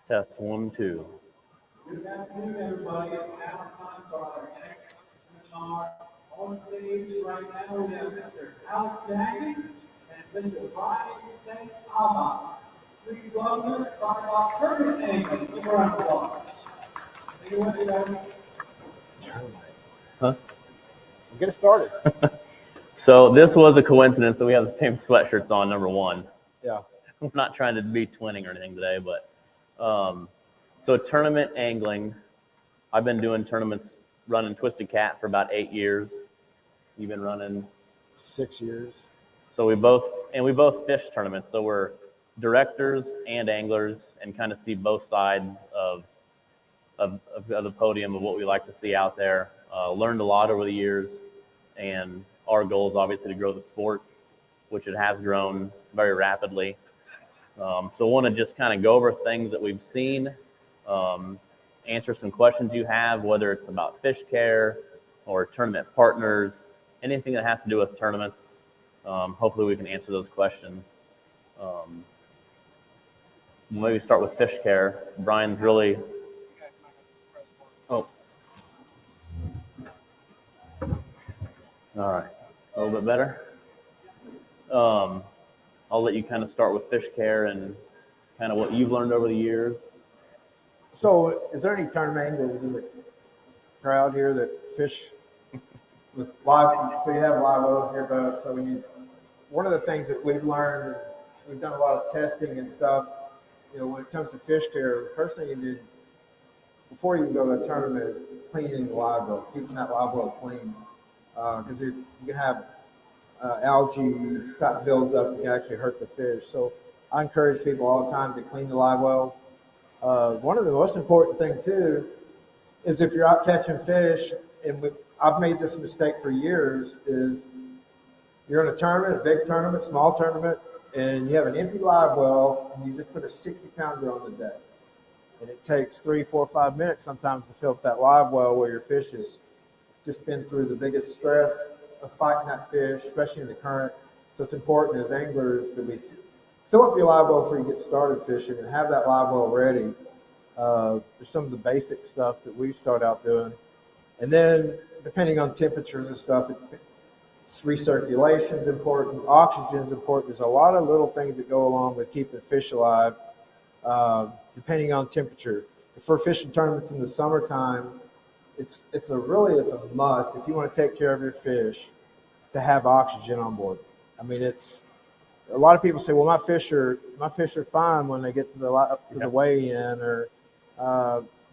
Test 1, 2. Good afternoon, everybody. It's now time for our next seminar. On stage right now, we have Mr. Alex Nagy and Mr. Bryan St. Please welcome to talk about tournament angling. Give a round of applause. Huh? Get it started. So this was a coincidence that we have the same sweatshirts on, number one. Yeah. I'm not trying to be twinning or anything today, but so tournament angling. I've been doing tournaments, running Twisted Cat for about 8 years. You've been running 6 years. So we both fish tournaments. So we're directors and anglers, and kind of see both sides of the podium of what we like to see out there. Learned a lot over the years, and our goal is obviously to grow the sport, which it has grown very rapidly. So I want to just kind of go over things that we've seen, answer some questions you have, whether it's about fish care or tournament partners, anything that has to do with tournaments. Hopefully we can answer those questions. Maybe start with fish care. Brian's really... Oh. All right. A little bit better. I'll let you kind of start with fish care and kind of what you've learned over the years. So is there any tournament anglers in the crowd here that fish with live? So you have live wells in your boat. So one of the things that we've learned, we've done a lot of testing and stuff, when it comes to fish care, the first thing you do before you can go to a tournament is cleaning the live well, keeping that live well clean. Because you can have algae stuff builds up and can actually hurt the fish. So I encourage people all the time to clean the live wells. One of the most important thing too is if you're out catching fish, and I've made this mistake for years, is you're in a tournament, a big tournament, small tournament, and you have an empty live well, and you just put a 60-pounder on the deck. And it takes 3, 4, 5 minutes sometimes to fill up that live well where your fish has just been through the biggest stress of fighting that fish, especially in the current. So it's important as anglers that we fill up your live well before you get started fishing and have that live well ready. There's some of the basic stuff that we start out doing. And then depending on temperatures and stuff, recirculation is important, oxygen is important. There's a lot of little things that go along with keeping fish alive, depending on temperature. For fishing tournaments in the summertime, it's a must if you want to take care of your fish to have oxygen on board. I mean, a lot of people say, well, my fish are fine when they get to the weigh-in, or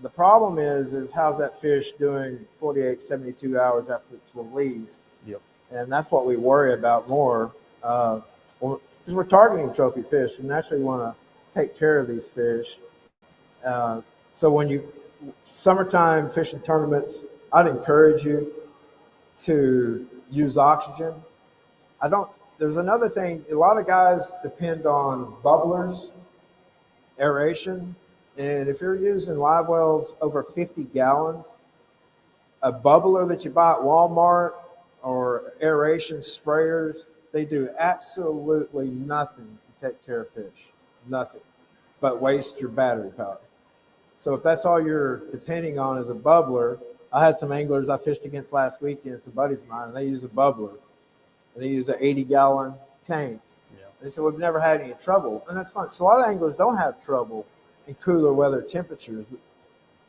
the problem is how's that fish doing 48, 72 hours after it's released? Yep. And that's what we worry about more, because we're targeting trophy fish and naturally want to take care of these fish. So when summertime fishing tournaments, I'd encourage you to use oxygen. There's another thing, a lot of guys depend on bubblers, aeration, and if you're using live wells over 50 gallons, a bubbler that you buy at Walmart or aeration sprayers, they do absolutely nothing to take care of fish, nothing, but waste your battery power. So if that's all you're depending on is a bubbler, I had some anglers I fished against last weekend, some buddies of mine, and they use a bubbler. And they use an 80-gallon tank. Yeah. They said, we've never had any trouble. And that's fine. So a lot of anglers don't have trouble in cooler weather temperatures. But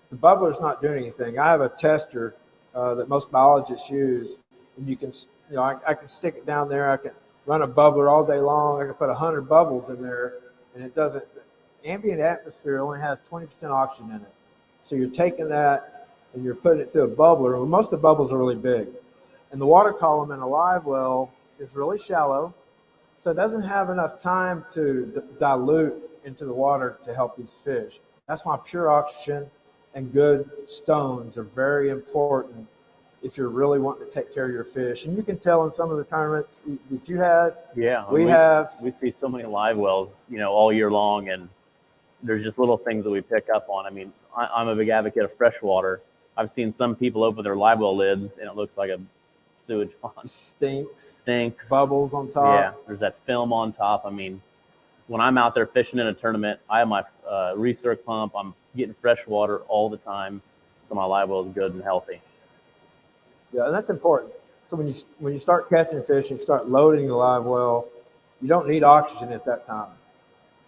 the bubbler's not doing anything. I have a tester that most biologists use. And you can, I can stick it down there. I can run a bubbler all day long. I can put 100 bubbles in there. And it doesn't, the ambient atmosphere only has 20% oxygen in it. So you're taking that and you're putting it through a bubbler. Well, most of the bubbles are really big. And the water column in a live well is really shallow, so it doesn't have enough time to dilute into the water to help these fish. That's why pure oxygen and good stones are very important if you're really wanting to take care of your fish. And you can tell in some of the tournaments that you had. Yeah, we see so many live wells, all year long, and there's just little things that we pick up on. I mean, I'm a big advocate of fresh water. I've seen some people open their live well lids and it looks like a sewage pond. Stinks. Bubbles on top. Yeah, there's that film on top. I mean, when I'm out there fishing in a tournament, I have recirc pump. I'm getting fresh water all the time, so my live well is good and healthy. Yeah, and that's important. So when you start catching fish and start loading the live well, you don't need oxygen at that time.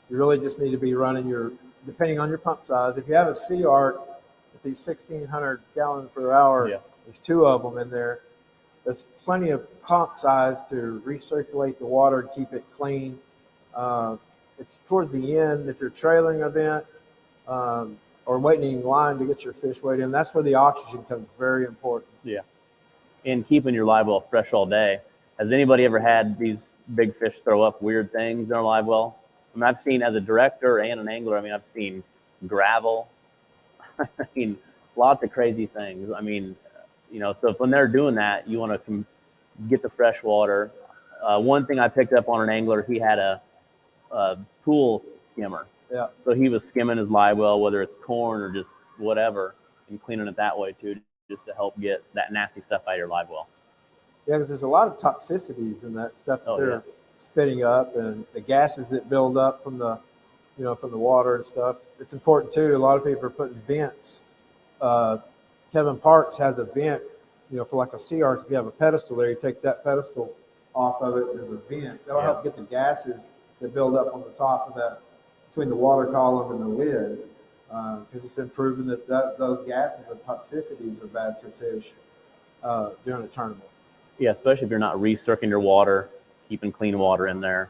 You really just need to be running depending on your pump size. If you have a Sea Arc with these 1,600 gallons per hour, Yeah. there's 2 of them in there. That's plenty of pump size to recirculate the water and keep it clean. It's towards the end, if you're trailing an event or waiting in line to get your fish weighed in, that's where the oxygen becomes very important. Yeah. And keeping your live well fresh all day. Has anybody ever had these big fish throw up weird things in our live well? I mean, I've seen, as a director and an angler, I mean, I've seen gravel. I mean, lots of crazy things. I mean, you know, so when they're doing that, you want to get the fresh water. One thing I picked up on an angler, he had a pool skimmer. Yeah. So he was skimming his live well, whether it's corn or just whatever, and cleaning it that way too, just to help get that nasty stuff out of your live well. Yeah, because there's a lot of toxicities in that stuff that they're spitting up, and the gases that build up from the water and stuff. It's important too. A lot of people are putting vents. Kevin Parks has a vent, for like a Sea Arc. If you have a pedestal there, you take that pedestal off of it. There's a vent that'll help get the gases that build up on the top of that, between the water column and the lid, because it's been proven that those gases and toxicities are bad for fish during a tournament. Yeah, especially if you're not recirculating your water, keeping clean water in there.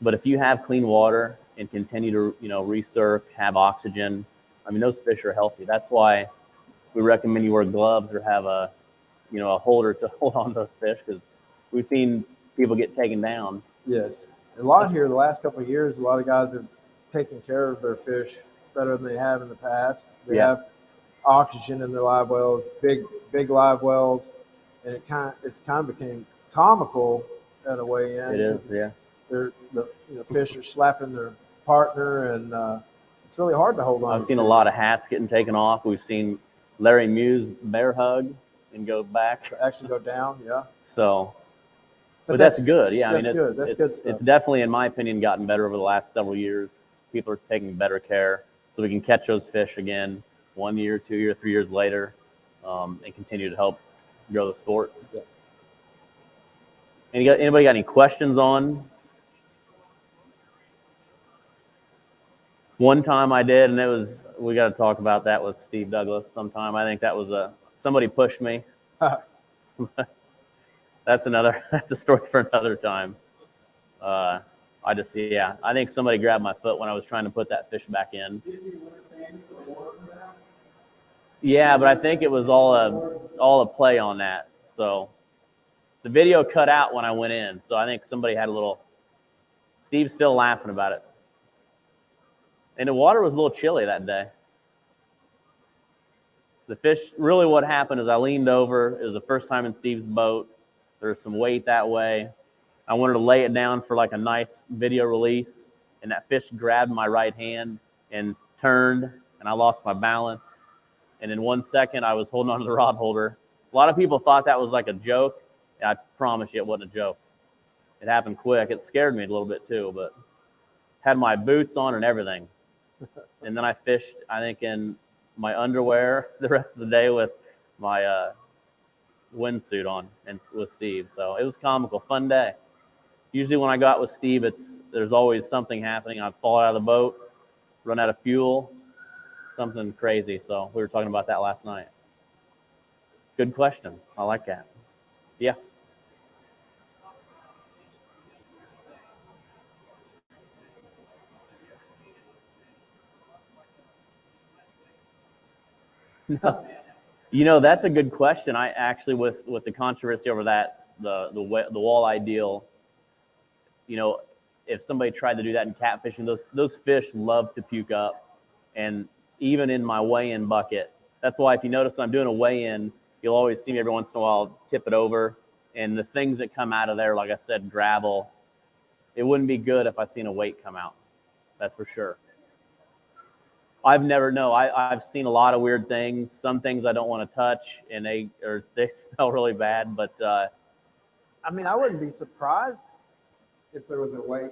But if you have clean water and continue to, recirc, have oxygen, I mean, those fish are healthy. That's why we recommend you wear gloves or have a holder to hold on to those fish, because we've seen people get taken down. Yes. A lot here the last couple of years, a lot of guys have taken care of their fish better than they have in the past. They have oxygen in their live wells, big live wells, and it's kind of became comical at a weigh in. It is, yeah. The fish are slapping their partner, and it's really hard to hold on. I've seen a lot of hats getting taken off. We've seen Larry Muse bear hug and go back. Actually go down, yeah. So, but that's good. Yeah, that's good. That's good stuff. It's definitely, in my opinion, gotten better over the last several years. People are taking better care, so we can catch those fish again 1 year, 2 years, 3 years later, and continue to help grow the sport. Yeah. Anybody got any questions on? One time I did, and we got to talk about that with Steve Douglas sometime. I think that was somebody pushed me. That's a story for another time. I think somebody grabbed my foot when I was trying to put that fish back in. Yeah, but I think it was all a play on that. So the video cut out when I went in. So I think somebody had Steve's still laughing about it. And the water was a little chilly that day. The fish, really what happened is I leaned over. It was the first time in Steve's boat. There was some weight that way. I wanted to lay it down for like a nice video release, and that fish grabbed my right hand and turned, and I lost my balance. And in 1 second, I was holding onto the rod holder. A lot of people thought that was like a joke. I promise you it wasn't a joke. It happened quick. It scared me a little bit too, but had my boots on and everything. And then I fished, I think, in my underwear the rest of the day with my windsuit on and with Steve. So it was comical, fun day. Usually when I go out with Steve, there's always something happening. I fall out of the boat, run out of fuel, something crazy. So we were talking about that last night. Good question. I like that. Yeah. No. That's a good question. I actually, with the controversy over that, the walleye deal, if somebody tried to do that in catfishing, those fish love to puke up. And even in my weigh-in bucket, that's why if you notice when I'm doing a weigh-in, you'll always see me every once in a while tip it over. And the things that come out of there, like I said, gravel, it wouldn't be good if I seen a weight come out. That's for sure. I've seen a lot of weird things. Some things I don't want to touch, and they smell really bad. But I mean, I wouldn't be surprised if there was a weight.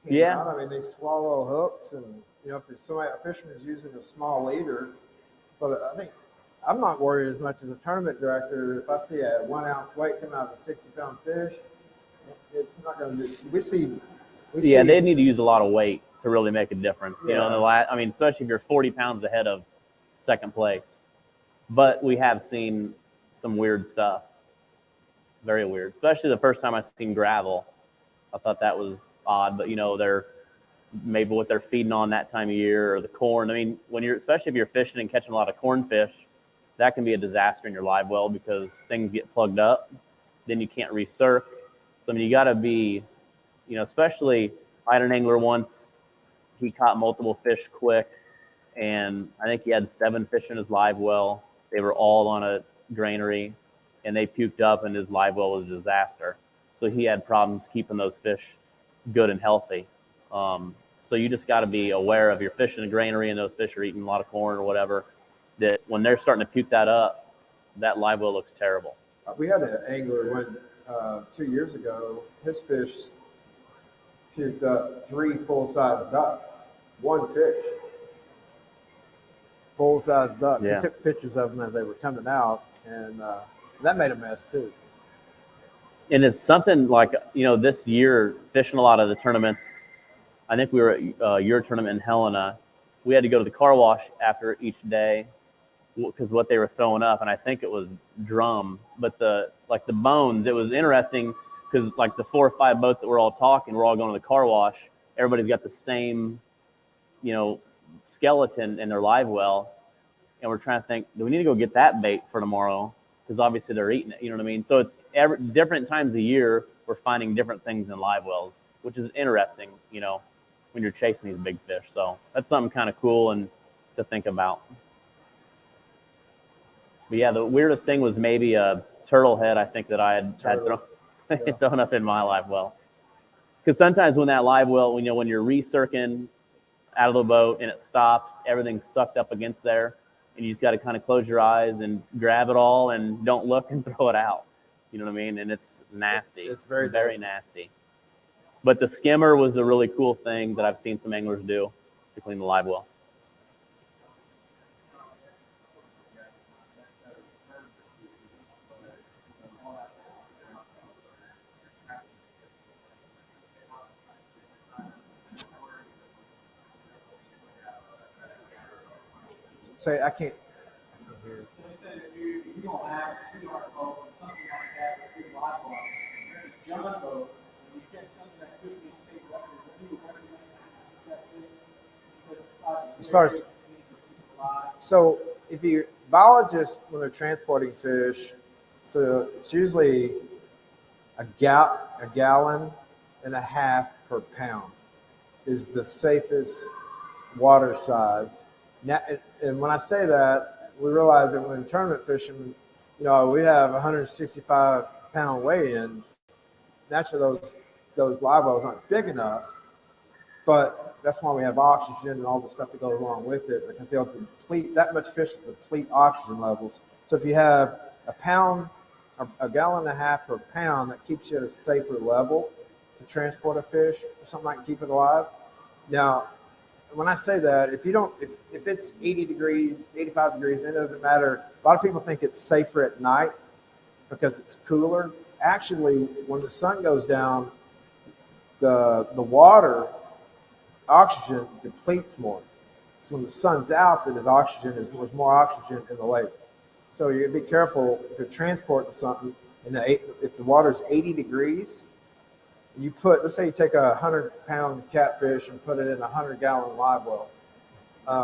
Yeah. I mean, they swallow hooks, and if it's somebody, a fisherman's using a small leader, but I think I'm not worried as much as a tournament director. If I see a 1 ounce weight come out of a 60-pound fish, it's not going to do. We see. They need to use a lot of weight to really make a difference. Yeah. Especially if you're 40 pounds ahead of second place. But we have seen some weird stuff. Very weird. Especially the first time I seen gravel. I thought that was odd, but they're maybe what they're feeding on that time of year, or the corn. I mean, especially if you're fishing and catching a lot of cornfish, that can be a disaster in your live well because things get plugged up. Then you can't recirc. So you got to be, especially I had an angler once. He caught multiple fish quick, and I think he had 7 fish in his live well. They were all on a granary, and they puked up, and his live well was a disaster. So he had problems keeping those fish good and healthy. So you just got to be aware of your fish in a granary, and those fish are eating a lot of corn or whatever, that when they're starting to puke that up, that live well looks terrible. We had an angler when 2 years ago, his fish puked up 3 full-size ducks, 1 fish. Full-size ducks. Yeah. He took pictures of them as they were coming out, and that made a mess too. And it's something like, this year, fishing a lot of the tournaments, I think we were at your tournament in Helena. We had to go to the car wash after each day because what they were throwing up, and I think it was drum. But the bones, it was interesting because like the 4 or 5 boats that we're all talking, we're all going to the car wash. Everybody's got the same, skeleton in their live well, and we're trying to think, do we need to go get that bait for tomorrow? Because obviously they're eating it, you know what I mean? So it's different times a year we're finding different things in live wells, which is interesting, when you're chasing these big fish. So that's something kind of cool and to think about. But yeah, the weirdest thing was maybe a turtle head, I think, that I had thrown up in my live well. Because sometimes when that live well, when you're recircing out of the boat and it stops, everything's sucked up against there, and you just got to kind of close your eyes and grab it all and don't look and throw it out. You know what I mean? And it's nasty. It's very nasty. But the skimmer was a really cool thing that I've seen some anglers do to clean the live well. Say, I can't hear. So they said if you don't have a sweetheart boat or something like that, or a big live boat, you're in a John boat, and you catch something that could be a state record, what do you recommend that fish? As far as, so if you biologists, when they're transporting fish, so it's usually a gallon and a half per pound is the safest water size. Now, and when I say that, we realize that when tournament fishing, we have 165-pound weigh-ins. Naturally, those live wells aren't big enough, but that's why we have oxygen and all the stuff that goes along with it, because they'll deplete that much fish to deplete oxygen levels. So if you have a gallon and a half per pound, that keeps you at a safer level to transport a fish or something like keep it alive. Now, when I say that, if it's 80 degrees, 85 degrees, it doesn't matter. A lot of people think it's safer at night because it's cooler. Actually, when the sun goes down, the water oxygen depletes more. So when the sun's out, there's more oxygen in the lake. So you gotta be careful if you're transporting something, and if the water's 80 degrees, let's say you take a 100-pound catfish and put it in a 100-gallon live well.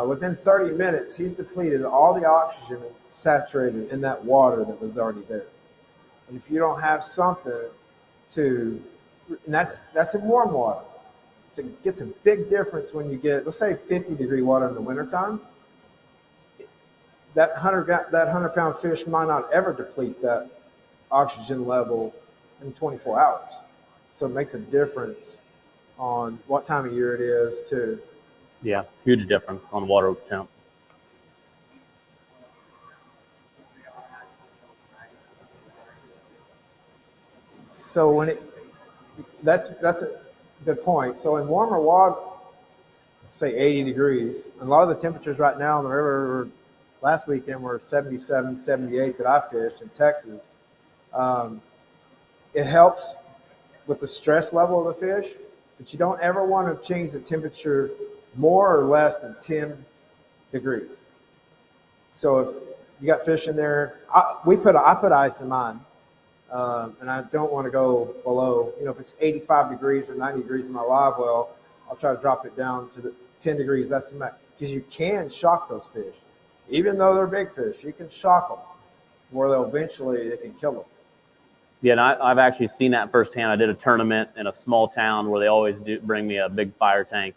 Within 30 minutes, he's depleted all the oxygen saturated in that water that was already there. And if you don't have something and that's in warm water. It gets a big difference when you get, let's say, 50-degree water in the wintertime. That 100-pound fish might not ever deplete that oxygen level in 24 hours. So it makes a difference on what time of year it is too. Yeah, huge difference on water temp. So that's a good point. So in warmer water, say 80 degrees. And a lot of the temperatures right now in the river last weekend were 77, 78 that I fished in Texas. It helps with the stress level of the fish, but you don't ever want to change the temperature more or less than 10 degrees. So if you got fish in there, I put ice in mine, and I don't want to go below. If it's 85 degrees or 90 degrees in my live well, I'll try to drop it down to the 10 degrees. That's the max, because you can shock those fish, even though they're big fish. You can shock them, where they can kill them. Yeah, and I've actually seen that firsthand. I did a tournament in a small town where they always do bring me a big fire tank,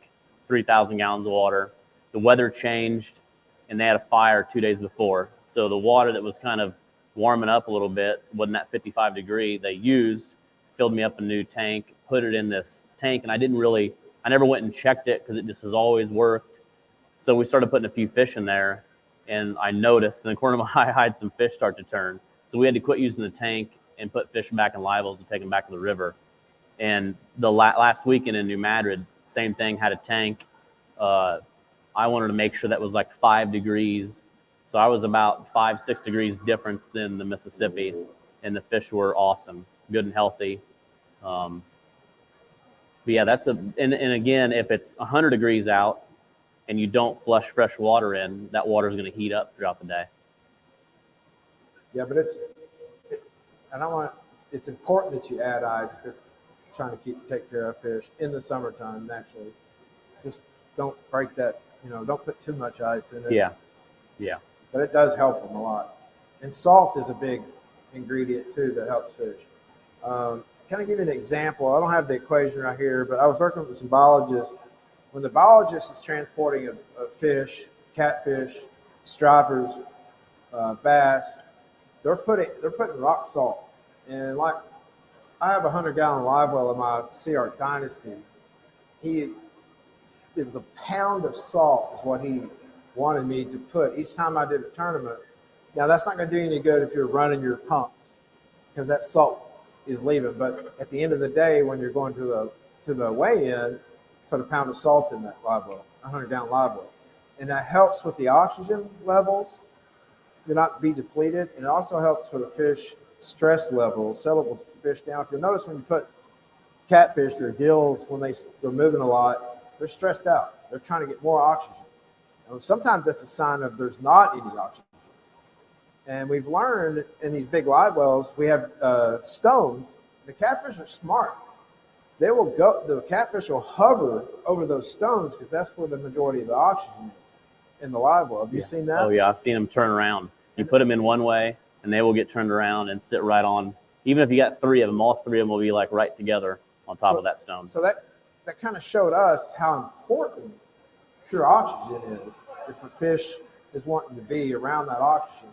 3,000 gallons of water. The weather changed, and they had a fire 2 days before. So the water that was kind of warming up a little bit, wasn't that 55 degree, they used, filled me up a new tank, put it in this tank, and I never went and checked it because it just has always worked. So we started putting a few fish in there, and I noticed in the corner of my eye, I had some fish start to turn. So we had to quit using the tank and put fish back in live wells and take them back to the river. And the last weekend in New Madrid, same thing, had a tank. I wanted to make sure that was like 5 degrees. So I was about 5-6 degrees difference than the Mississippi, and the fish were awesome, good and healthy. But yeah, and again, if it's 100 degrees out and you don't flush fresh water in, that water is going to heat up throughout the day. Yeah, but it's important that you add ice if you're trying to take care of fish in the summertime naturally. Just don't break that, don't put too much ice in it. Yeah. But it does help them a lot. And salt is a big ingredient too that helps fish. Kind of give you an example. I don't have the equation right here, but I was working with some biologists. When the biologist is transporting a fish, catfish, stripers, bass, they're putting rock salt. And like, I have a 100-gallon live well in my CR Dynasty. It was a pound of salt is what he wanted me to put each time I did a tournament. Now that's not going to do you any good if you're running your pumps, because that salt is leaving. But at the end of the day, when you're going to the weigh-in, put a pound of salt in that live well, 100-gallon live well, and that helps with the oxygen levels to not be depleted, and it also helps for the fish stress level, settle fish down. If you'll notice, when you put catfish, their gills, when they're moving a lot, they're stressed out. They're trying to get more oxygen. And sometimes that's a sign of there's not any oxygen. And we've learned in these big live wells, we have stones. The catfish are smart. The catfish will hover over those stones because that's where the majority of the oxygen is in the live well. Have you seen that? Oh yeah, I've seen them turn around. You put them in one way, and they will get turned around and sit right on. Even if you got 3 of them, all 3 of them will be like right together on top of that stone. So that kind of showed us how important pure oxygen is if a fish is wanting to be around that oxygen.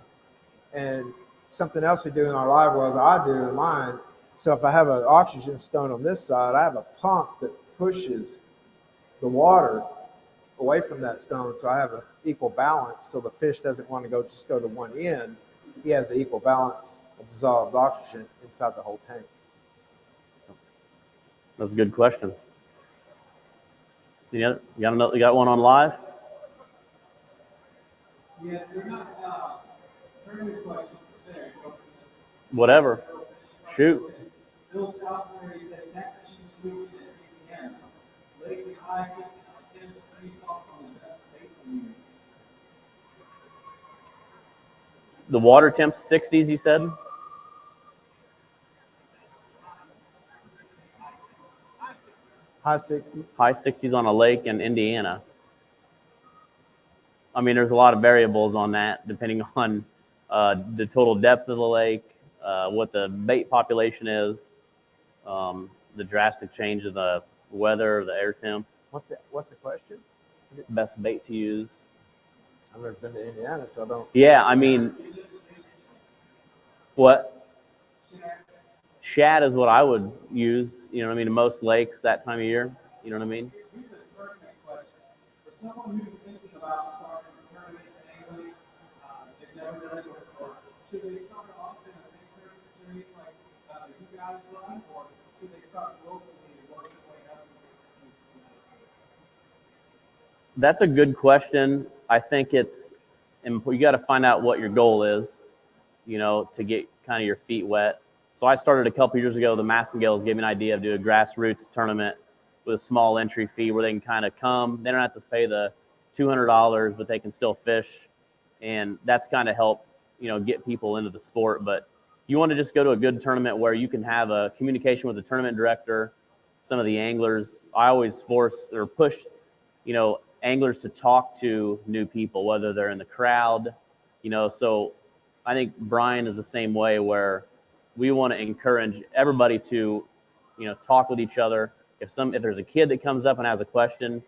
And something else we do in our live wells, I do in mine. So if I have an oxygen stone on this side, I have a pump that pushes the water away from that stone, so I have an equal balance. So the fish doesn't want to go to one end. He has the equal balance of dissolved oxygen inside the whole tank. That's a good question. You got one on live? Yes, we're not turning the question per se. Whatever. Shoot. Bill Southbury said catfish and sweet at Indiana. Lake is high 60s to 10 street off on the best bait for you. The water temp's 60s, you said? High 60s. High 60s on a lake in Indiana. I mean, there's a lot of variables on that, depending on the total depth of the lake, what the bait population is, the drastic change of the weather, the air temp. What's the question? Best bait to use. I've never been to Indiana, so I don't. Yeah, I mean, what? Shad is what I would use, you know what I mean, in most lakes that time of year, you know what I mean? Here's a pertinent question. For someone who's thinking about starting a tournament in England, they've never done it before, should they start off in a big tournament series like you guys run, or should they start locally and work their way up? That's a good question. I think you got to find out what your goal is, to get kind of your feet wet. So I started a couple years ago. The Massengales gave me an idea of doing a grassroots tournament with a small entry fee where they can kind of come. They don't have to pay the $200, but they can still fish, and that's kind of help get people into the sport. But you want to just go to a good tournament where you can have a communication with the tournament director, some of the anglers. I always force or push, anglers to talk to new people, whether they're in the crowd, so I think Brian is the same way, where we want to encourage everybody to, talk with each other. If there's a kid that comes up and has a question,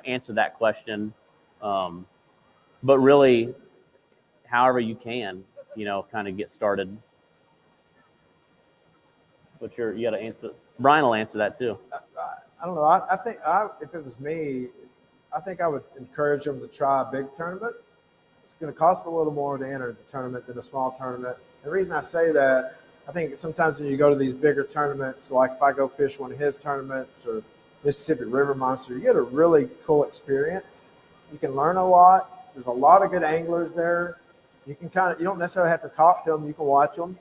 answer that question. But really, however you can, kind of get started. But you got to answer. Brian will answer that too. I don't know. I think if it was me, I think I would encourage them to try a big tournament. It's going to cost a little more to enter the tournament than a small tournament. The reason I say that, I think sometimes when you go to these bigger tournaments, like if I go fish one of his tournaments or Mississippi River Monster, you get a really cool experience. You can learn a lot. There's a lot of good anglers there. You don't necessarily have to talk to them. You can watch them,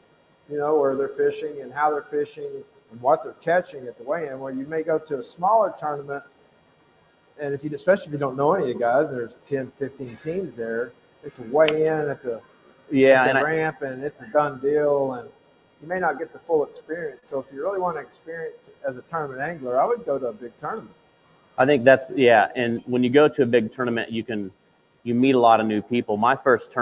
where they're fishing and how they're fishing and what they're catching at the weigh-in. Where you may go to a smaller tournament, and especially if you don't know any of the guys, and there's 10, 15 teams there, it's a weigh-in at the ramp, and it's a done deal, and you may not get the full experience. So if you really want to experience as a tournament angler, I would go to a big tournament. I think and when you go to a big tournament, you meet a lot of new people. My first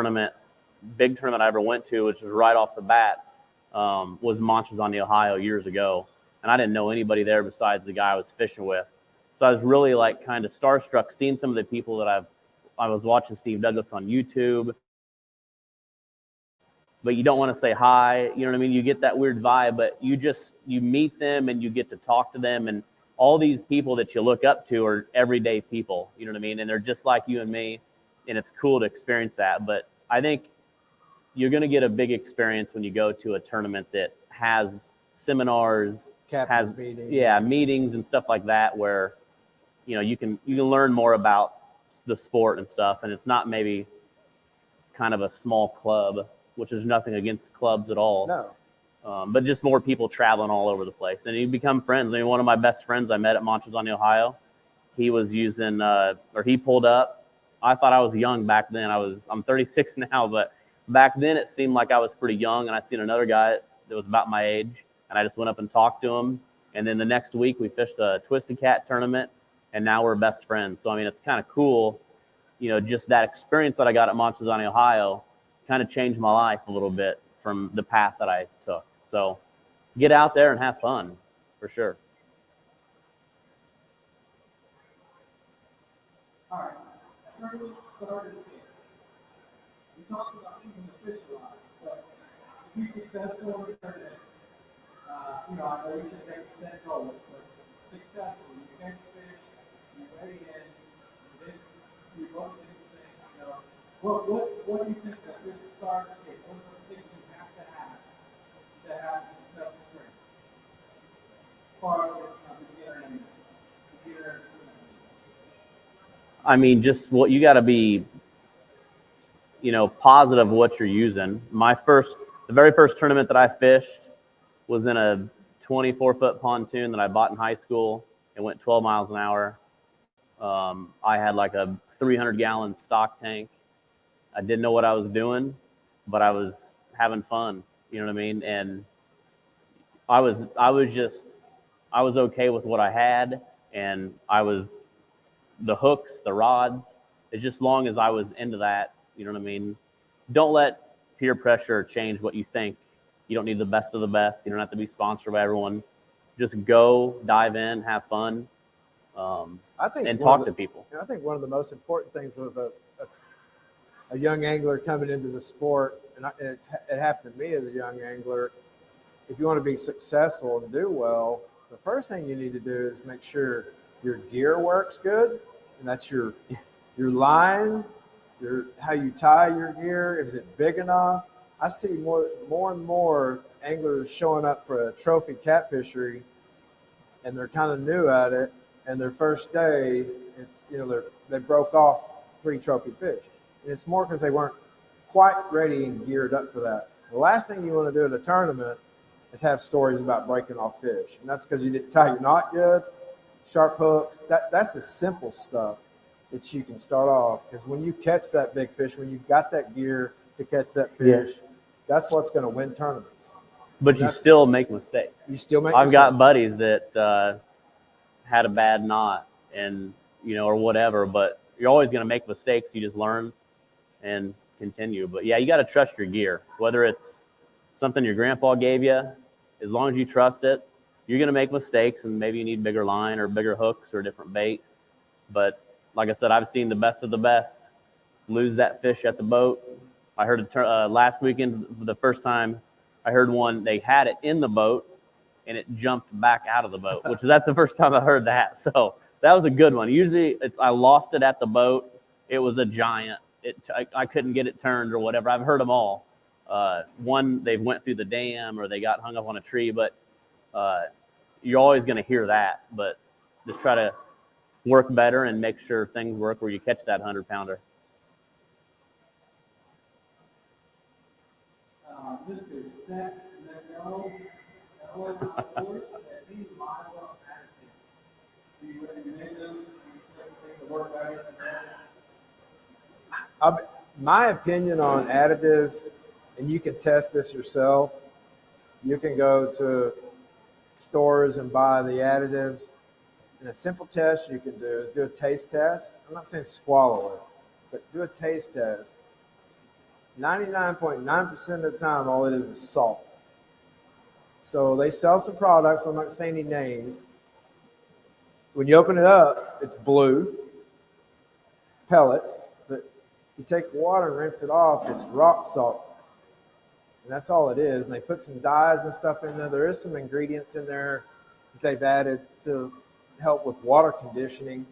big tournament I ever went to, which was right off the bat, was Monsters on the Ohio years ago, and I didn't know anybody there besides the guy I was fishing with. So I was really kind of starstruck seeing some of the people that I was watching Steve Douglas on YouTube, but you don't want to say hi, you know what I mean? You get that weird vibe, but you meet them and you get to talk to them, and all these people that you look up to are everyday people, you know what I mean? And they're just like you and me, and it's cool to experience that. But I think you're going to get a big experience when you go to a tournament that has seminars, meetings and stuff like that, where you can learn more about the sport and stuff, and it's not maybe kind of a small club, which is nothing against clubs at all. No. But just more people traveling all over the place, and you become friends. I mean, one of my best friends I met at Monsters on the Ohio, he was using he pulled up. I thought I was young back then. I'm 36 now, but back then it seemed like I was pretty young, and I seen another guy that was about my age, and I just went up and talked to him. And then the next week we fished a Twisted Cat tournament, and now we're best friends. So I mean, it's kind of cool, just that experience that I got at Monsters on the Ohio kind of changed my life a little bit from the path that I took. So get out there and have fun, for sure. All right, tournament started here. We talked about keeping the fish alive, but to be successful in the tournament, I know you should make set goals, but successful, you catch fish, you weigh in, then you both did the same. What do you think a good start is? What are the things you have to have a successful tournament? Part of beginner and beginner. I mean, just what you got to be, positive what you're using. The very first tournament that I fished was in a 24-foot pontoon that I bought in high school. It went 12 miles an hour. I had like a 300-gallon stock tank. I didn't know what I was doing, but I was having fun. You know what I mean? And I was okay with what I had, and the hooks, the rods. It's just long as I was into that. You know what I mean? Don't let peer pressure change what you think. You don't need the best of the best. You don't have to be sponsored by everyone. Just go, dive in, have fun, and talk to people. I think one of the most important things with a young angler coming into the sport, and it happened to me as a young angler, if you want to be successful and do well, the first thing you need to do is make sure your gear works good, and that's your line, how you tie your gear. Is it big enough? I see more and more anglers showing up for a trophy catfishery, and they're kind of new at it, and their first day, it's, they broke off 3 trophy fish. And it's more because they weren't quite ready and geared up for that. The last thing you want to do at a tournament is have stories about breaking off fish. And that's because you didn't tie your knot good, sharp hooks. That's the simple stuff that you can start off. Because when you catch that big fish, when you've got that gear to catch that fish, that's what's going to win tournaments. But you still make mistakes. You still make I've mistakes. got buddies that had a bad knot and, or whatever, but you're always going to make mistakes. You just learn and continue. But yeah, you got to trust your gear, whether it's something your grandpa gave you. As long as you trust it, you're going to make mistakes, and maybe you need bigger line or bigger hooks or different bait. But like I said, I've seen the best of the best lose that fish at the boat. I heard it last weekend for the first time. I heard one, they had it in the boat and it jumped back out of the boat, that's the first time I heard that. So that was a good one. Usually I lost it at the boat. It was a giant. I couldn't get it turned or whatever. I've heard them all. One, they went through the dam or they got hung up on a tree, but you're always going to hear that. But just try to work better and make sure things work where you catch that 100-pounder. Mr. Seth Negro, Alex Nagy at these live well additives. Do you recommend them? Do you think they work better than that? My opinion on additives, and you can test this yourself, you can go to stores and buy the additives. And a simple test you can do is do a taste test. I'm not saying swallow it, but do a taste test. 99.9% of the time, all it is salt. So they sell some products, I'm not going to say any names. When you open it up, it's blue pellets, but you take water and rinse it off, it's rock salt. And that's all it is. And they put some dyes and stuff in there. There is some ingredients in there that they've added to help with water conditioning.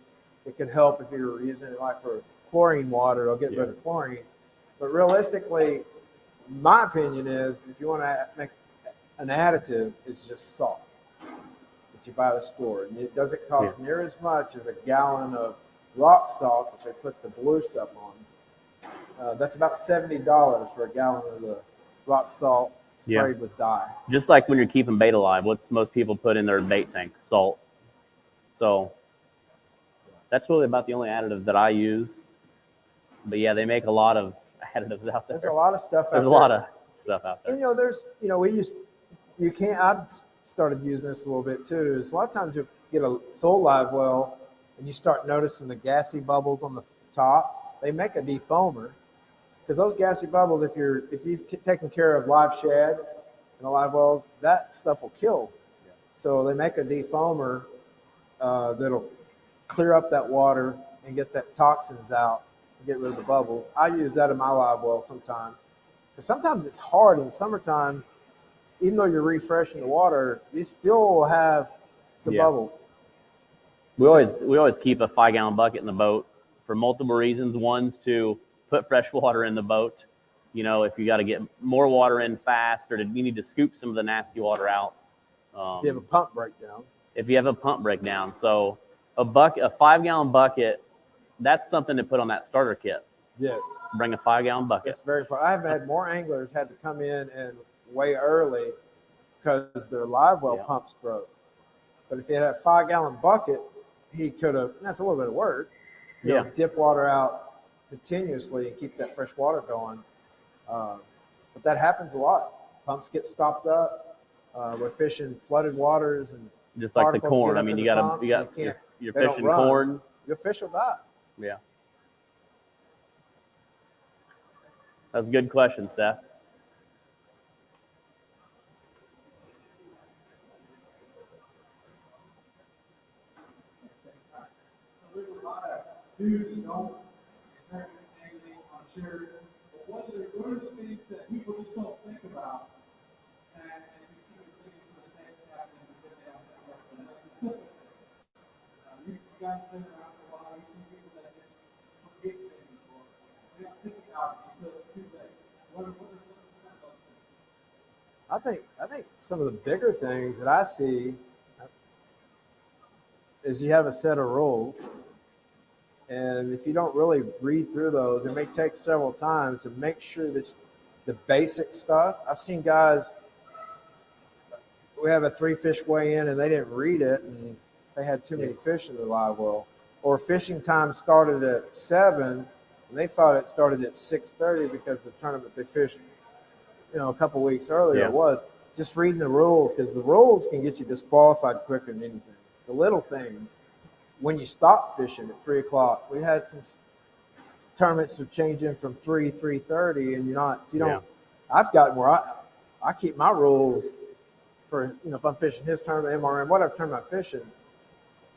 It can help if you're using it like for chlorine water, it'll get rid of chlorine. But realistically, my opinion is if you want to make an additive, it's just salt that you buy at a store. And it doesn't cost near as much as a gallon of rock salt that they put the blue stuff on. That's about $70 for a gallon of the rock salt sprayed with dye. Just like when you're keeping bait alive, what's most people put in their bait tank? Salt. So that's really about the only additive that I use. But yeah, they make a lot of additives out there. There's a lot of stuff out there. There's a lot of stuff out there. And I've started using this a little bit too, is a lot of times you get a full live well and you start noticing the gassy bubbles on the top. They make a defoamer. Because those gassy bubbles, if you've taken care of live shad in a live well, that stuff will kill. So they make a defoamer that'll clear up that water and get that toxins out to get rid of the bubbles. I use that in my live well sometimes. Because sometimes it's hard in the summertime, even though you're refreshing the water, you still have some bubbles. We always keep a 5-gallon bucket in the boat for multiple reasons. One's to put fresh water in the boat. If you got to get more water in fast, or you need to scoop some of the nasty water out. If you have a pump breakdown. So a 5-gallon bucket, that's something to put on that starter kit. Yes. Bring a 5-gallon bucket. It's very far. I've had more anglers had to come in and way early because their live well pumps broke. But if he had a 5-gallon bucket, he could have, that's a little bit of work, dip water out continuously and keep that fresh water going. But that happens a lot. Pumps get stopped up. We're fishing flooded waters and just like the corn. I mean, you're fishing corn. Your fish will die. Yeah. That's a good question, Seth. There's a lot of do's and don'ts in everything, I'm sure. But what are the things that people just don't think about? And you see the biggest mistakes happening because they don't think about them. Like the simple things. You guys been around for a while. You see people that just forget things. Or they don't think about it until it's too late. What are some of those things? I think some of the bigger things that I see is you have a set of rules And if you don't really read through those, it may take several times to make sure that the basic stuff. I've seen guys, we have a 3-fish weigh in and they didn't read it and they had too many fish in the live well. Or fishing time started at 7 and they thought it started at 6:30 because the tournament they fished, a couple weeks earlier was. Just reading the rules, because the rules can get you disqualified quicker than anything. The little things, when you stop fishing at 3 o'clock, we had some tournaments are changing from 3:30, and I've gotten where I keep my rules for, if I'm fishing his tournament, MRM, whatever tournament I'm fishing,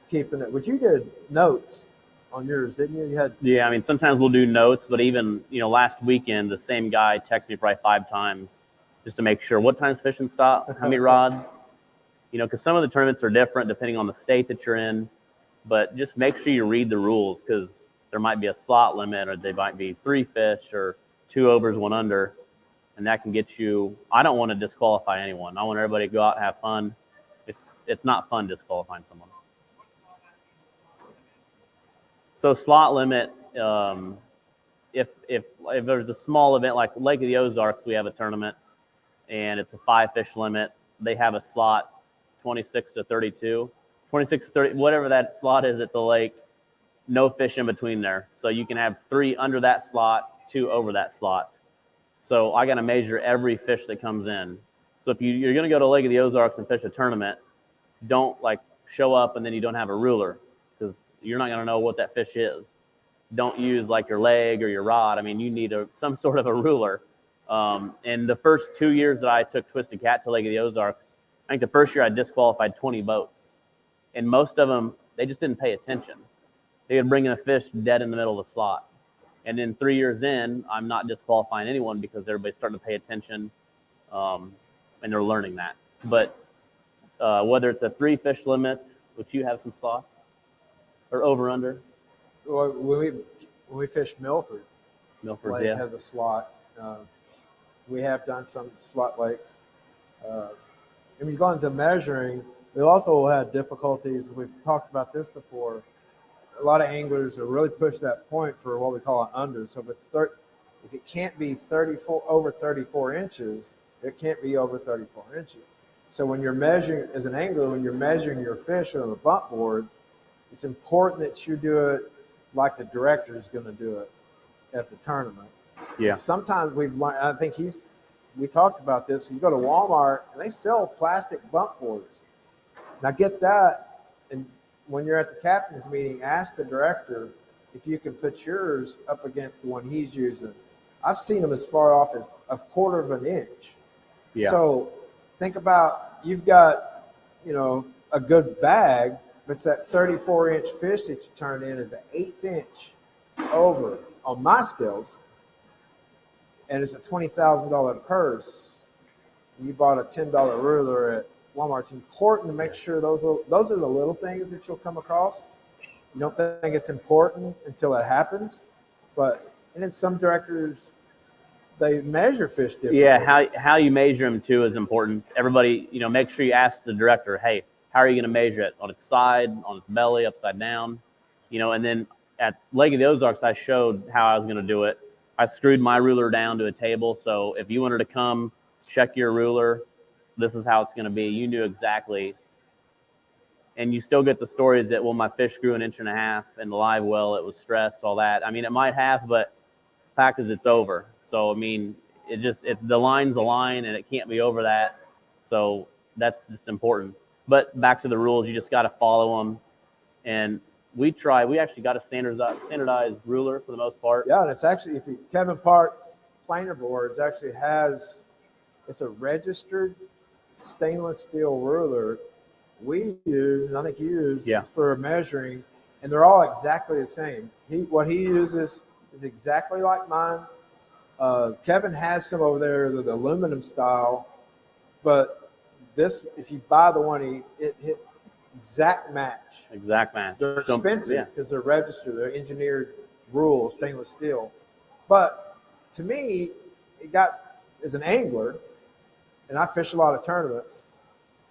keeping it. But you did notes on yours, didn't you? You had. Yeah, I mean, sometimes we'll do notes, but even, last weekend, the same guy texted me probably 5 times just to make sure what time's fishing stop, how many rods, because some of the tournaments are different depending on the state that you're in. But just make sure you read the rules, because there might be a slot limit, or they might be 3 fish or 2 overs, 1 under, and that can get you. I don't want to disqualify anyone. I want everybody to go out and have fun. It's not fun disqualifying someone. So slot limit, if there's a small event like Lake of the Ozarks, we have a tournament, and it's a 5-fish limit. They have a slot 26 to 32, 26 to 30, whatever that slot is at the lake. No fish in between there, so you can have 3 under that slot, 2 over that slot. So I got to measure every fish that comes in. So if you're going to go to Lake of the Ozarks and fish a tournament, don't show up and then you don't have a ruler, because you're not going to know what that fish is. Don't use your leg or your rod. I mean, you need some sort of a ruler. And the first 2 years that I took Twisted Cat to Lake of the Ozarks, I think the first year I disqualified 20 boats. And most of them, they just didn't pay attention. They would bring in a fish dead in the middle of the slot. And then 3 years in, I'm not disqualifying anyone because everybody's starting to pay attention, and they're learning that. But whether it's a 3-fish limit, which you have some slots, or over under. Well, when we fished Milford Lake yeah, has a slot. We have done some slot lakes. And when you go into measuring, we also had difficulties. We've talked about this before. A lot of anglers are really push that point for what we call an under. So if it can't be over 34 inches, it can't be over 34 inches. So when you're measuring, as an angler, when you're measuring your fish on the bump board, it's important that you do it like the director is going to do it at the tournament. yeah. And sometimes we've learned, I think we talked about this. You go to Walmart and they sell plastic bump boards. Now get that, and when you're at the captain's meeting, ask the director if you can put yours up against the one he's using. I've seen them as far off as a 1/4 of an inch. Yeah. So think about, you've got, a good bag, but it's that 34-inch fish that you turn in is an 1/8 inch over on my scales, and it's a $20,000 purse. You bought a $10 ruler at Walmart. It's important to make sure those are the little things that you'll come across. You don't think it's important until it happens, and then some directors, they measure fish differently. Yeah, how you measure them too is important. Everybody, make sure you ask the director, hey, how are you going to measure it? On its side, on its belly, upside down? And then at Lake of the Ozarks, I showed how I was going to do it. I screwed my ruler down to a table, so if you wanted to come check your ruler, this is how it's going to be. You knew exactly. And you still get the stories that, well, my fish grew 1.5 inches in the live well, it was stressed, all that. I mean, it might have, but the fact is it's over. So, I mean, the line's the line, and it can't be over that. So that's just important. But back to the rules, you just got to follow them. And we actually got a standardized ruler for the most part. Yeah, and it's actually, Kevin Park's planer boards actually it's a registered stainless steel ruler we use, and I think you use, for measuring, and they're all exactly the same. What he uses is exactly like mine. Kevin has some over there, the aluminum style, but if you buy the one, it exact match. Exact match. They're expensive because they're registered. They're engineered rule stainless steel. But to me, as an angler, and I fish a lot of tournaments,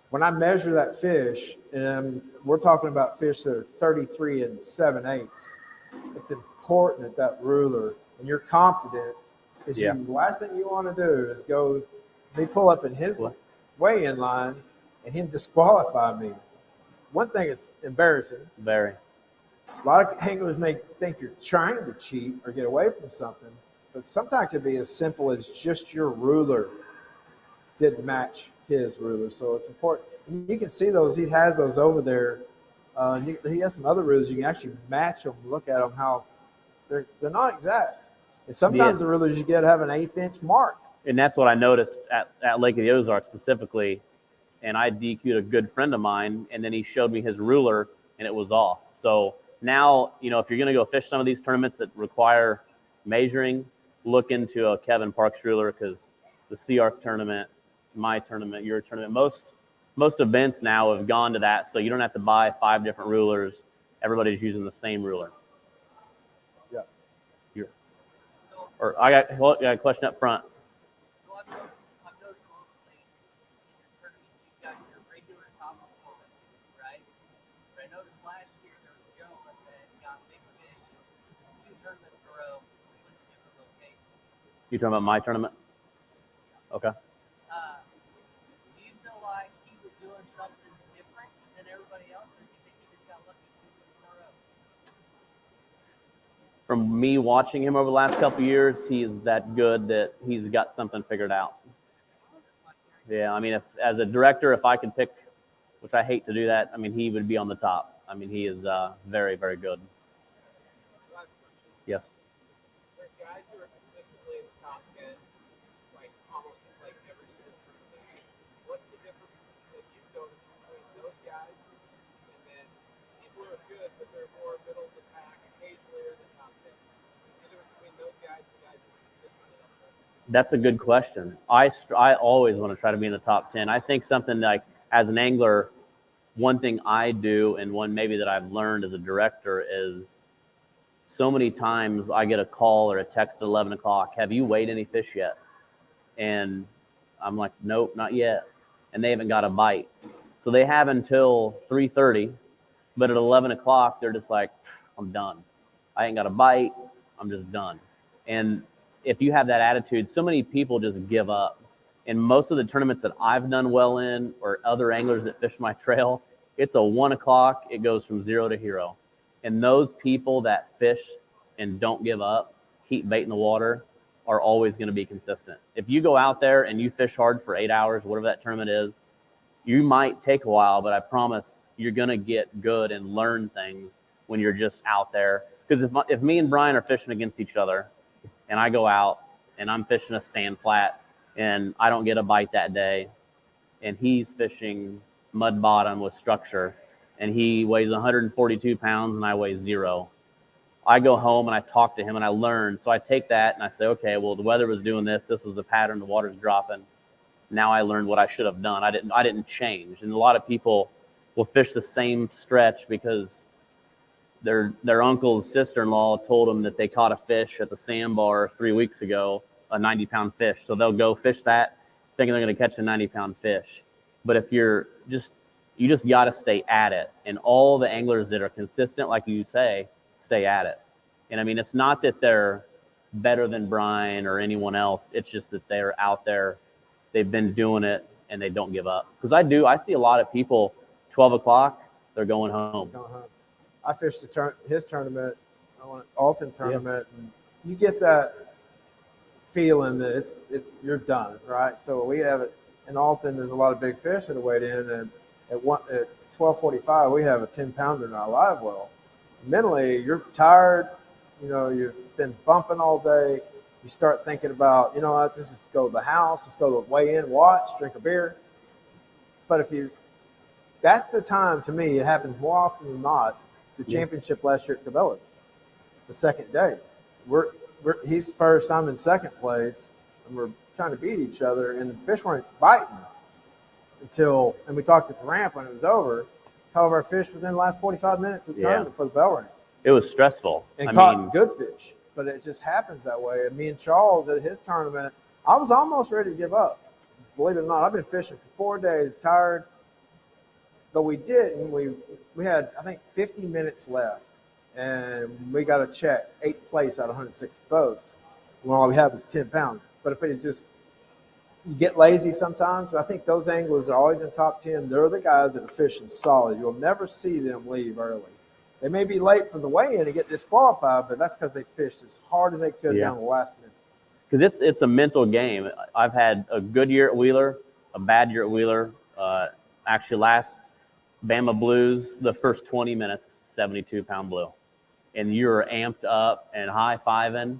when I measure that fish, and we're talking about fish that are 33 7/8, it's important that ruler and your confidence is Yeah. you. Last thing you want to do is go, me pull up in his What? weigh-in line and him disqualify me. One thing is embarrassing. Very. A lot of anglers may think you're trying to cheat or get away from something, but sometimes it could be as simple as just your ruler didn't match his ruler. So it's important. And you can see those. He has those over there. He has some other rulers. You can actually match them, look at them, how they're not exact. And sometimes the rulers you get have an 1/8 inch mark. And that's what I noticed at Lake of the Ozarks specifically. And I DQ'd a good friend of mine, and then he showed me his ruler, and it was off. So now, if you're going to go fish some of these tournaments that require measuring, look into a Kevin Parks ruler, because the CR tournament, my tournament, your tournament, most events now have gone to that, so you don't have to buy 5 different rulers. Everybody's using the same ruler. Yeah. Or I got a question up front. So I've noticed locally in your tournaments, you've got your regular top performers, right? But I noticed last year there was a gentleman that got big fish 2 tournaments in a row with different locations. You talking about my tournament? Okay. Do you feel like he was doing something different than everybody else, or do you think he just got lucky 2 weeks in a row? From me watching him over the last couple of years, he's that good that he's got something figured out. Yeah, I mean, as a director, if I could pick, which I hate to do that, I mean, he would be on the top. I mean, he is very, very good. Yes. There's guys who are consistently in the top 10, like almost like every single tournament. What's the difference that you've noticed between those guys and then people who are good, but they're more middle of the pack, occasionally are in the top 10? What's the difference between those guys and the guys who are consistently up there? That's a good question. I always want to try to be in the top 10. I think something like, as an angler, one thing I do, and one maybe that I've learned as a director, is so many times I get a call or a text at 11 o'clock, have you weighed any fish yet? And I'm like, nope, not yet. And they haven't got a bite. So they have until 3:30, but at 11 o'clock, they're just like, I'm done. I ain't got a bite. I'm just done. And if you have that attitude, so many people just give up. And most of the tournaments that I've done well in, or other anglers that fish my trail, it's a 1 o'clock, it goes from 0 to hero. And those people that fish and don't give up, keep bait in the water, are always going to be consistent. If you go out there and you fish hard for 8 hours, whatever that tournament is, you might take a while, but I promise you're going to get good and learn things when you're just out there. Because if me and Brian are fishing against each other, and I go out and I'm fishing a sand flat and I don't get a bite that day, and he's fishing mud bottom with structure, and he weighs 142 pounds and I weigh 0. I go home and I talk to him and I learn. So I take that and I say, okay, well, the weather was doing this. This was the pattern. The water's dropping. Now I learned what I should have done. I didn't change. And a lot of people will fish the same stretch because their uncle's sister-in-law told them that they caught a fish at the sandbar 3 weeks ago, a 90-pound fish. So they'll go fish that thinking they're going to catch a 90-pound fish. But if you just got to stay at it. And all the anglers that are consistent, like you say, stay at it. And I mean, it's not that they're better than Brian or anyone else. It's just that they're out there. They've been doing it and they don't give up. Because I see a lot of people, 12 o'clock, they're going home. I fished his tournament, Alton tournament, and you get that feeling that it's you're done, right? So we have it in Alton. There's a lot of big fish that are weighed in, and at 12:45 we have a 10-pounder in our live well. Mentally, you're tired. You've been bumping all day. You start thinking about, let's just go to the house, let's go to the weigh-in, watch, drink a beer. But that's the time, to me, it happens more often than not. The championship last year at Cabela's, the second day. He's first, I'm in second place, and we're trying to beat each other, and the fish weren't biting and we talked at the ramp when it was over. Caught our fish within the last 45 minutes of the tournament before the bell rang. It was stressful. And caught good fish, but it just happens that way. And me and Charles at his tournament, I was almost ready to give up. Believe it or not, I've been fishing for 4 days, tired. But we didn't. We had, I think, 50 minutes left. and we got to check 8th place out of 106 boats when all we have is 10 pounds. But if it just, you get lazy sometimes, I think those anglers are always in top 10. They're the guys that are fishing solid. You'll never see them leave early. They may be late for the weigh-in and get disqualified, but that's because they fished as hard as they could down the last minute. Because it's a mental game. I've had a good year at Wheeler, a bad year at Wheeler. Actually, last Bama Blues, the first 20 minutes, 72-pound blue. And you're amped up and high-fiving,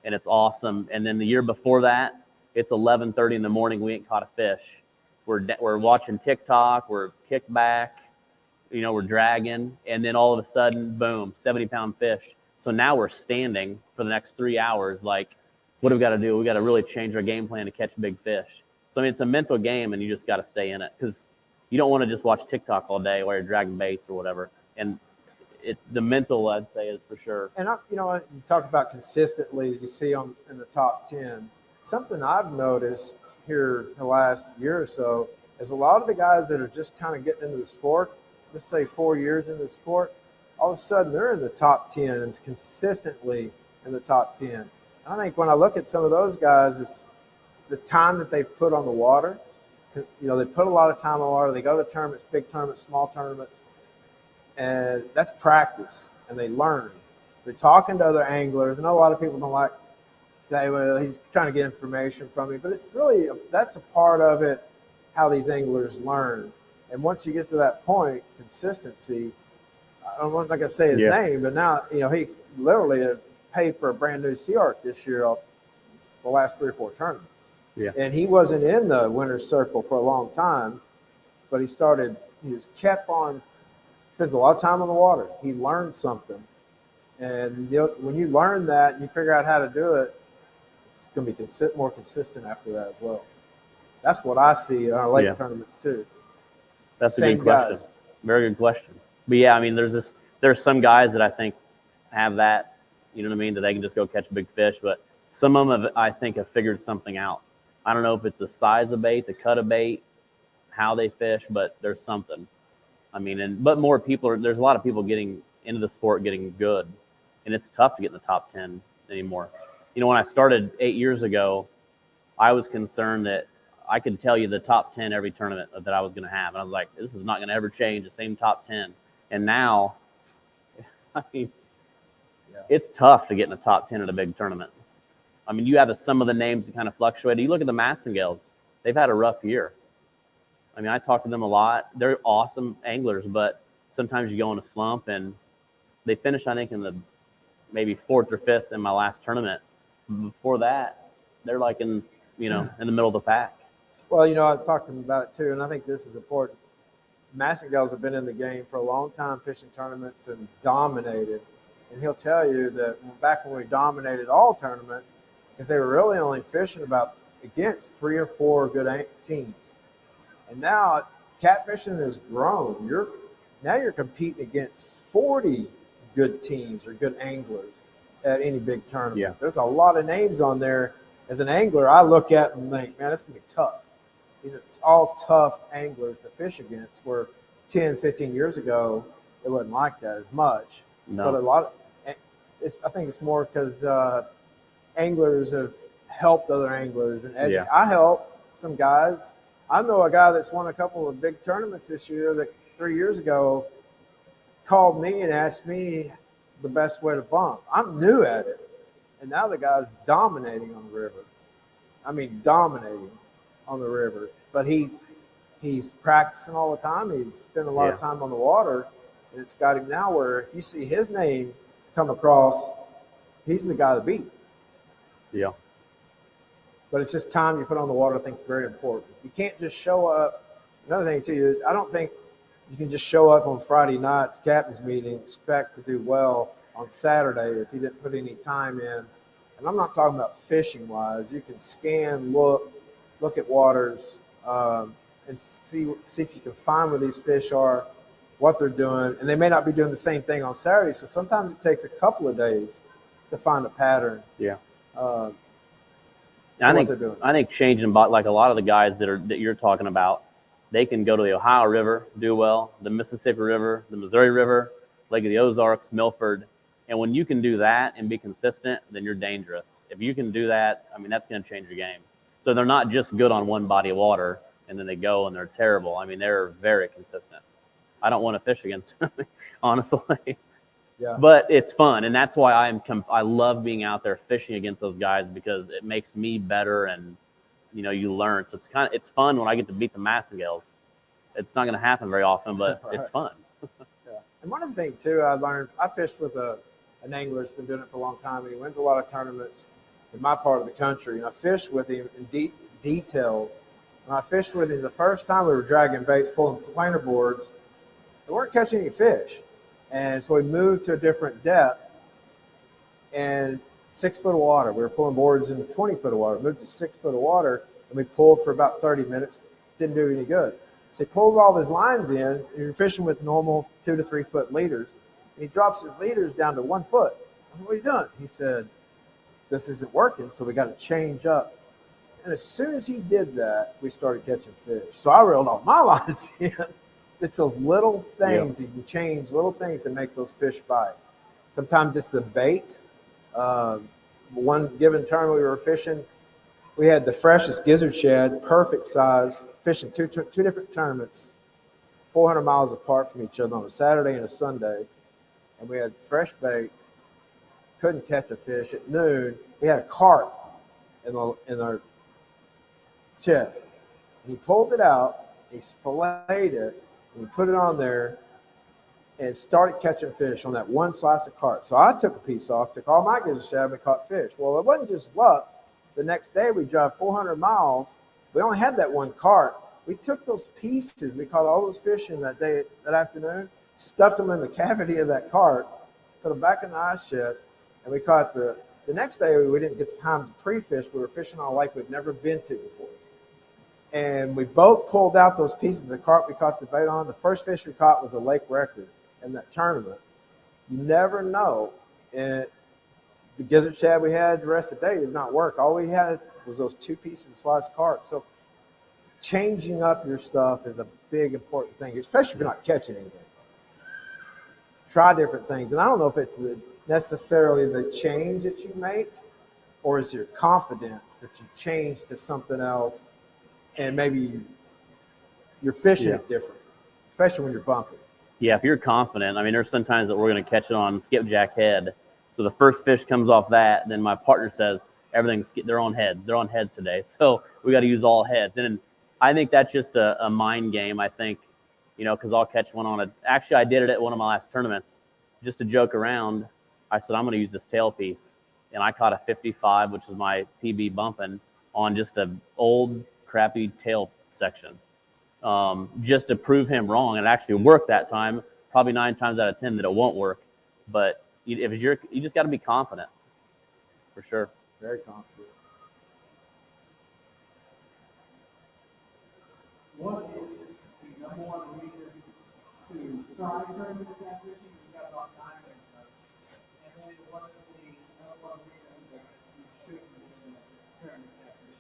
and it's awesome. And then the year before that, it's 11:30 in the morning. We ain't caught a fish. We're watching TikTok. We're kicked back. We're dragging. And then all of a sudden, boom, 70-pound fish. So now we're standing for the next 3 hours. Like, what do we got to do? We got to really change our game plan to catch big fish. So, I mean, it's a mental game, and you just got to stay in it because you don't want to just watch TikTok all day while you're dragging baits or whatever. And the mental, I'd say, is for sure. And, you talk about consistently, you see in the top 10. Something I've noticed here the last year or so is a lot of the guys that are just kind of getting into the sport, let's say 4 years into the sport, all of a sudden they're in the top 10 and consistently in the top 10. I think when I look at some of those guys, it's the time that they've put on the water. They put a lot of time on the water. They go to tournaments, big tournaments, small tournaments, and that's practice, and they learn. They're talking to other anglers. I know a lot of people don't like say, well, he's trying to get information from me, but it's really, that's a part of it, how these anglers learn. And once you get to that point, consistency, I'm not going to say his name, but now, he literally paid for a brand new Sea Arc this year off the last 3 or 4 tournaments. Yeah. And he wasn't in the winner's circle for a long time, but he was kept on, spends a lot of time on the water. He learned something. And when you learn that and you figure out how to do it, it's going to be more consistent after that as well. That's what I see in our lake tournaments too. That's a good question. Guys. Very good question. But yeah, I mean, there's some guys that I think have that, you know what I mean, that they can just go catch big fish. But some of them, I think, have figured something out. I don't know if it's the size of bait, the cut of bait, how they fish, but there's something. I mean, but more people there's a lot of people getting into the sport, getting good, and it's tough to get in the top 10 anymore. When I started 8 years ago, I was concerned that I could tell you the top 10 every tournament that I was going to have. And I was like, this is not going to ever change, the same top 10. And now, I mean, it's tough to get in the top 10 at a big tournament. I mean, you have some of the names that kind of fluctuate. You look at the Massengales, they've had a rough year. I mean, I talk to them a lot. They're awesome anglers, but sometimes you go in a slump, and they finish, I think, in the maybe 4th or 5th in my last tournament. Before that, they're like in the middle of the pack. Well, I've talked to him about it too, and I think this is important. Massengales have been in the game for a long time, fishing tournaments, and dominated. And he'll tell you that back when we dominated all tournaments, because they were really only fishing against 3 or 4 good teams. And now catfishing has grown. Now you're competing against 40 good teams or good anglers at any big tournament. Yeah. There's a lot of names on there. As an angler, I look at and think, man, it's going to be tough. These are all tough anglers to fish against, where 10, 15 years ago, it wasn't like that as much. No. But I think it's more because anglers have helped other anglers. And I help some guys. I know a guy that's won a couple of big tournaments this year that 3 years ago called me and asked me the best way to bump. I'm new at it. And now the guy's dominating on the river. I mean, dominating on the river. But he's practicing all the time. He's spent a lot of time on the water. And it's got him now where if you see his name come across, he's the guy to beat. Yeah. But it's just time you put on the water, I think, is very important. You can't just show up. Another thing, too, is I don't think you can just show up on Friday night to captain's meeting and expect to do well on Saturday if you didn't put any time in. And I'm not talking about fishing-wise. You can scan, look at waters, and see if you can find where these fish are, what they're doing. And they may not be doing the same thing on Saturday, so sometimes it takes a couple of days to find a pattern. Yeah. I think changing, like a lot of the guys that you're talking about, they can go to the Ohio River, do well, the Mississippi River, the Missouri River, Lake of the Ozarks, Milford, And when you can do that and be consistent, then you're dangerous. If you can do that, I mean, that's going to change your game. So they're not just good on one body of water and then they go and they're terrible. I mean, they're very consistent. I don't want to fish against them, honestly. Yeah. But it's fun, and that's why I love being out there fishing against those guys because it makes me better, and you learn. So it's fun when I get to beat the Massengales. It's not going to happen very often, but Right. it's fun. Yeah. And one of the things too, I learned, I fished with an angler that's been doing it for a long time, and he wins a lot of tournaments in my part of the country. And I fished with him in details. When I fished with him the first time, we were dragging baits, pulling planer boards. We weren't catching any fish. And so we moved to a different depth and 6 foot of water. We were pulling boards in 20 foot of water. Moved to 6 foot of water, and we pulled for about 30 minutes. Didn't do any good. So he pulls all of his lines in, and you're fishing with normal 2 to 3 foot leaders. And he drops his leaders down to 1 foot. I said, "What are you doing?" He said, "This isn't working, so we got to change up." And as soon as he did that, we started catching fish. So I reeled all my lines in. It's those little things you can change, little things that make those fish bite. Sometimes it's the bait. One given tournament we were fishing, we had the freshest gizzard shad, perfect size, fishing two different tournaments, 400 miles apart from each other on a Saturday and a Sunday. And we had fresh bait, couldn't catch a fish. At noon, we had a carp in our chest. And he pulled it out, he filleted it, and we put it on there and started catching fish on that one slice of carp. So I took a piece off, took all my gizzard shad, and caught fish. Well, it wasn't just luck. The next day we drove 400 miles. We only had that one carp. We took those pieces. We caught all those fish in that afternoon, stuffed them in the cavity of that carp, put them back in the ice chest, and we caught the next day. We didn't get time to pre-fish. We were fishing on a lake we'd never been to before. And we both pulled out those pieces of carp we caught the bait on. The first fish we caught was a lake record in that tournament. You never know. And the gizzard shad we had the rest of the day did not work. All we had was those 2 pieces of sliced carp. So changing up your stuff is a big, important thing, especially if you're not catching anything. Try different things. And I don't know if it's necessarily the change that you make, or is your confidence that you change to something else, and maybe you're fishing it different, especially when you're bumping. Yeah, if you're confident, I mean, there's sometimes that we're going to catch it on skipjack head. So the first fish comes off that, then my partner says, they're on heads today. So we got to use all heads. And I think that's just a mind game, I think, because I'll catch one actually I did it at one of my last tournaments, just to joke around. I said, I'm going to use this tail piece. And I caught a 55, which is my PB bumping, on just an old crappy tail section, just to prove him wrong. It actually worked that time, probably 9 times out of 10 that it won't work. But you just got to be confident, for sure. Very confident. What is the number one reason to try tournament catfishing? You've got about 9 minutes. And then what is the number one reason that you shouldn't be doing tournament catfishing?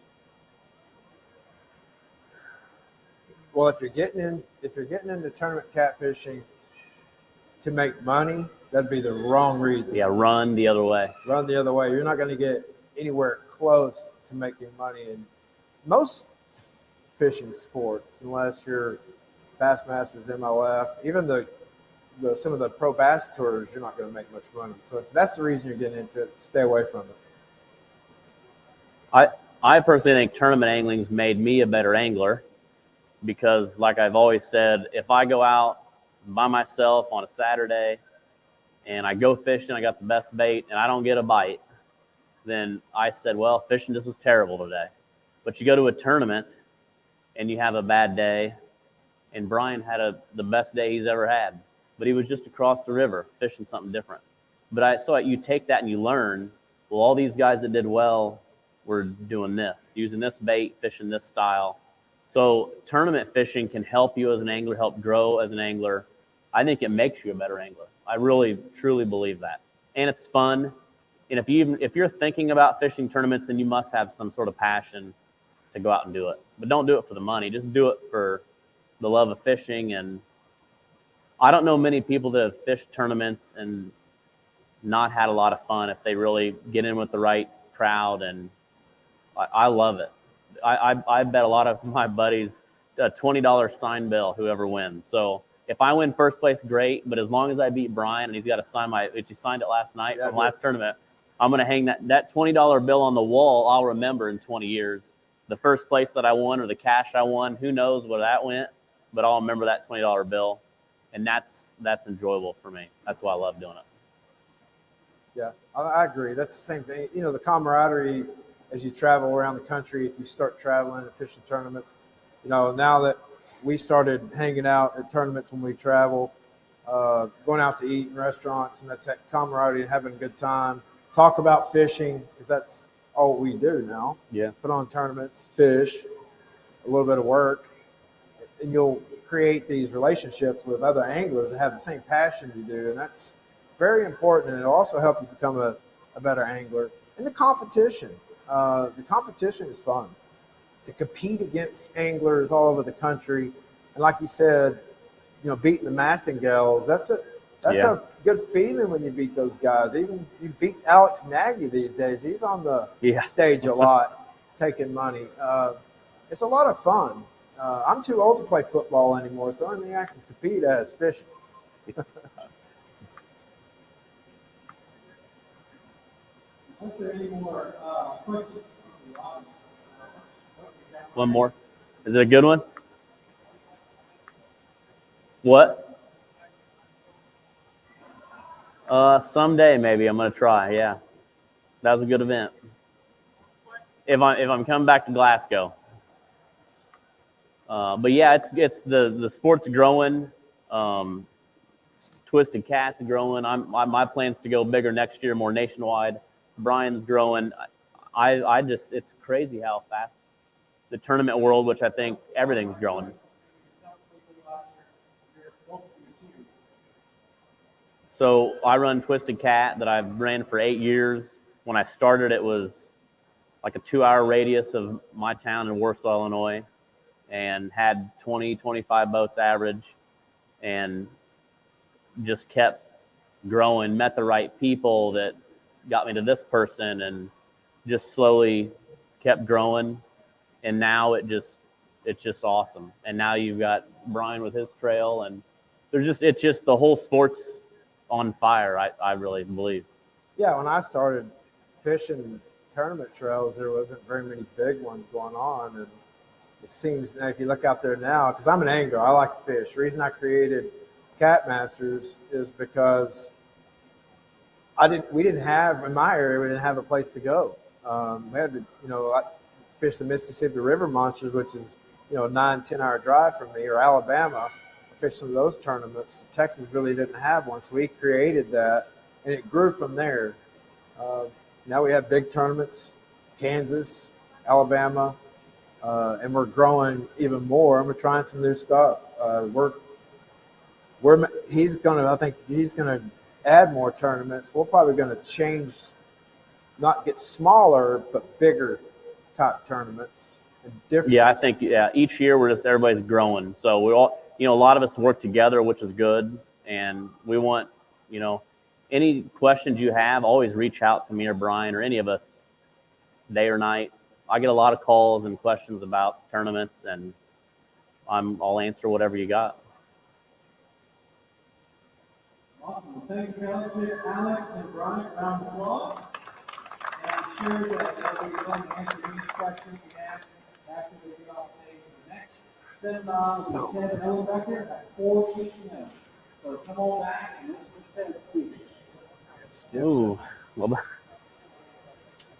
Well, if you're getting into tournament catfishing to make money, that'd be the wrong reason. Yeah, run the other way. Run the other way. You're not going to get anywhere close to making money in most fishing sports, unless you're Bassmasters, MLF, even some of the pro bass tours. You're not going to make much money. So if that's the reason you're getting into it, stay away from it. I personally think tournament angling's made me a better angler, because like I've always said, if I go out by myself on a Saturday and I go fishing, I got the best bait, and I don't get a bite, then I said, well, fishing just was terrible today. But you go to a tournament and you have a bad day, and Brian had the best day he's ever had, but he was just across the river fishing something different. But so you take that and you learn, well, all these guys that did well were doing this, using this bait, fishing this style. So tournament fishing can help you as an angler, help grow as an angler. I think it makes you a better angler. I really, truly believe that. And it's fun. And if you're thinking about fishing tournaments, then you must have some sort of passion to go out and do it. But don't do it for the money. Just do it for the love of fishing. And I don't know many people that have fished tournaments and not had a lot of fun if they really get in with the right crowd, and I love it. I bet a lot of my buddies a $20 sign bill whoever wins. So if I win first place, great. But as long as I beat Brian and he's got to sign which he signed it last night from last tournament, I'm going to hang that $20 bill on the wall. I'll remember in 20 years the first place that I won or the cash I won. Who knows where that went, but I'll remember that $20 bill, and that's enjoyable for me. That's why I love doing it. Yeah, I agree. That's the same thing. You know, the camaraderie as you travel around the country, if you start traveling and fishing tournaments, you know, now that we started hanging out at tournaments when we travel, going out to eat in restaurants, and that's that camaraderie and having a good time. Talk about fishing, because that's all we do now. Yeah. Put on tournaments, fish, a little bit of work, and you'll create these relationships with other anglers that have the same passion you do, and that's very important, and it'll also help you become a better angler. And the competition is fun. To compete against anglers all over the country, and like you said, you know, beating the Massengales, that's a good feeling when you beat those guys. Even you beat Alex Nagy these days. He's on the stage a lot, taking money. It's a lot of fun. I'm too old to play football anymore, so the only thing I can compete at is fishing. Is there any more questions from the audience? One more. Is it a good one? What? Someday maybe I'm gonna try. Yeah, that was a good event. If I'm coming back to Glasgow. But yeah, it's the sport's growing. Twisted Cat's growing. My plan's to go bigger next year, more nationwide. Brian's growing. I just, it's crazy how fast the tournament world, which I think everything's growing. So I run Twisted Cat that I've ran for 8 years. When I started, it was like a 2-hour radius of my town in Warsaw, Illinois, and had 20, 25 boats average, and just kept growing, met the right people that got me to this person, and just slowly kept growing. And now it's just awesome. And now you've got Brian with his trail, and it's just the whole sport's on fire. I really believe. Yeah, when I started fishing tournament trails, there wasn't very many big ones going on, and it seems now if you look out there now, because I'm an angler, I like to fish. The reason I created Cat Masters is because we didn't have in my area, we didn't have a place to go. We had to, I fish the Mississippi River Monsters, which is 9-10 hour drive from me, or Alabama. I fished some of those tournaments. Texas really didn't have one, so we created that, and it grew from there. Now we have big tournaments, Kansas, Alabama, and we're growing even more, and we're trying some new stuff. I think he's gonna add more tournaments. We're probably gonna change, not get smaller, but bigger type tournaments. And different. Yeah, I think each year everybody's growing. So we all, a lot of us work together, which is good, and we want, any questions you have, always reach out to me or Brian or any of us, day or night. I get a lot of calls and questions about tournaments, and I'll answer whatever you got. Awesome. Well, thank you, fellas. Alex and Brian, round of applause. And I'm sure that they'll be willing to answer any questions you have after we get off stage for the next seminar with Kevin Ellenbecker at 4 p.m. So come on back and listen to Kevin speak. Ooh, well.